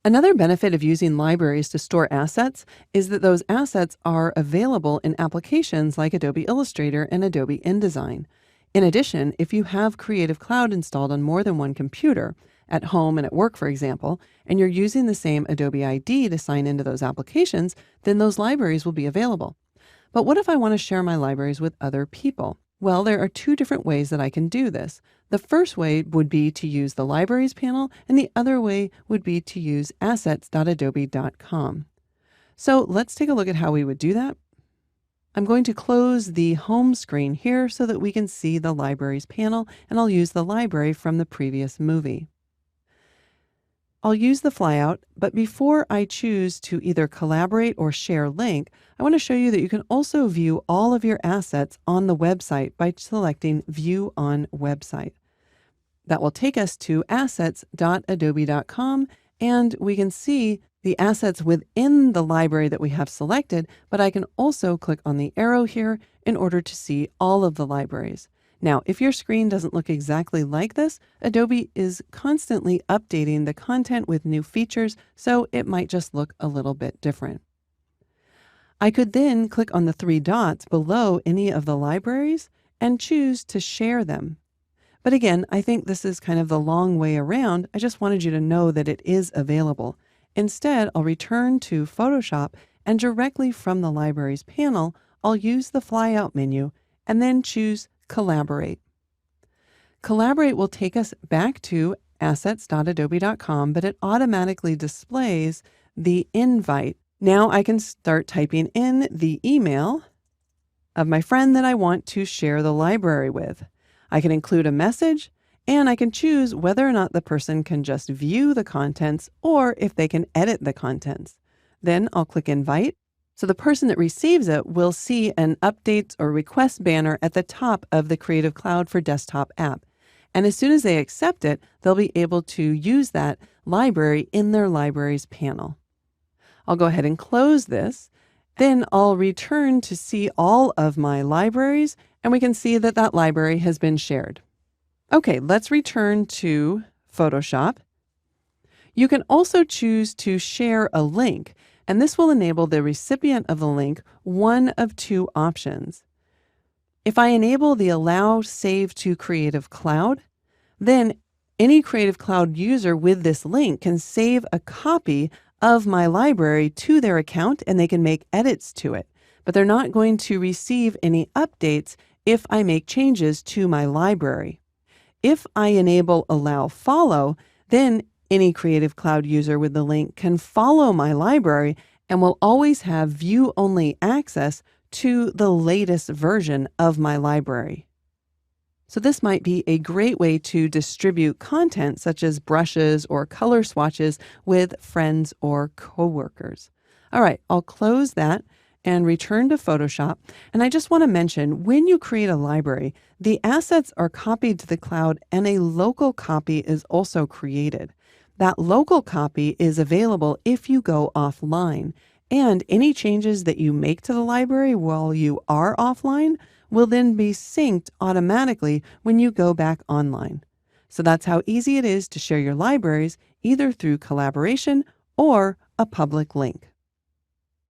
Another benefit of using libraries to store assets is that those assets are available in applications like Adobe Illustrator and Adobe InDesign. In addition, if you have Creative Cloud installed on more than one computer, at home and at work, for example, and you're using the same Adobe ID to sign into those applications, then those libraries will be available. But what if I want to share my libraries with other people? Well, there are two different ways that I can do this. The first way would be to use the Libraries panel, and the other way would be to use assets.adobe.com. So let's take a look at how we would do that. I'm going to close the home screen here so that we can see the Libraries panel, and I'll use the library from the previous movie. I'll use the flyout, but before I choose to either collaborate or share link, I want to show you that you can also view all of your assets on the website by selecting View on Website. That will take us to assets.adobe.com, and we can see the assets within the library that we have selected, but I can also click on the arrow here in order to see all of the libraries. Now, if your screen doesn't look exactly like this, Adobe is constantly updating the content with new features, so it might just look a little bit different. I could then click on the three dots below any of the libraries and choose to share them. But again, I think this is kind of the long way around. I just wanted you to know that it is available. Instead, I'll return to Photoshop, and directly from the Libraries panel, I'll use the flyout menu and then choose Collaborate. Collaborate will take us back to assets.adobe.com, but it automatically displays the invite. Now I can start typing in the email of my friend that I want to share the library with. I can include a message, and I can choose whether or not the person can just view the contents or if they can edit the contents. Then I'll click Invite. So the person that receives it will see an Updates or Request banner at the top of the Creative Cloud for Desktop app. And as soon as they accept it, they'll be able to use that library in their Libraries panel. I'll go ahead and close this. Then I'll return to see all of my libraries, and we can see that that library has been shared. Okay, let's return to Photoshop. You can also choose to share a link, and this will enable the recipient of the link one of two options. If I enable the Allow Save to Creative Cloud, then any Creative Cloud user with this link can save a copy of my library to their account, and they can make edits to it. But they're not going to receive any updates if I make changes to my library. If I enable Allow Follow, then any Creative Cloud user with the link can follow my library and will always have view-only access to the latest version of my library. So this might be a great way to distribute content such as brushes or color swatches with friends or coworkers. All right, I'll close that and return to Photoshop. And I just want to mention, when you create a library, the assets are copied to the cloud and a local copy is also created. That local copy is available if you go offline, and any changes that you make to the library while you are offline will then be synced automatically when you go back online. So that's how easy it is to share your libraries, either through collaboration or a public link.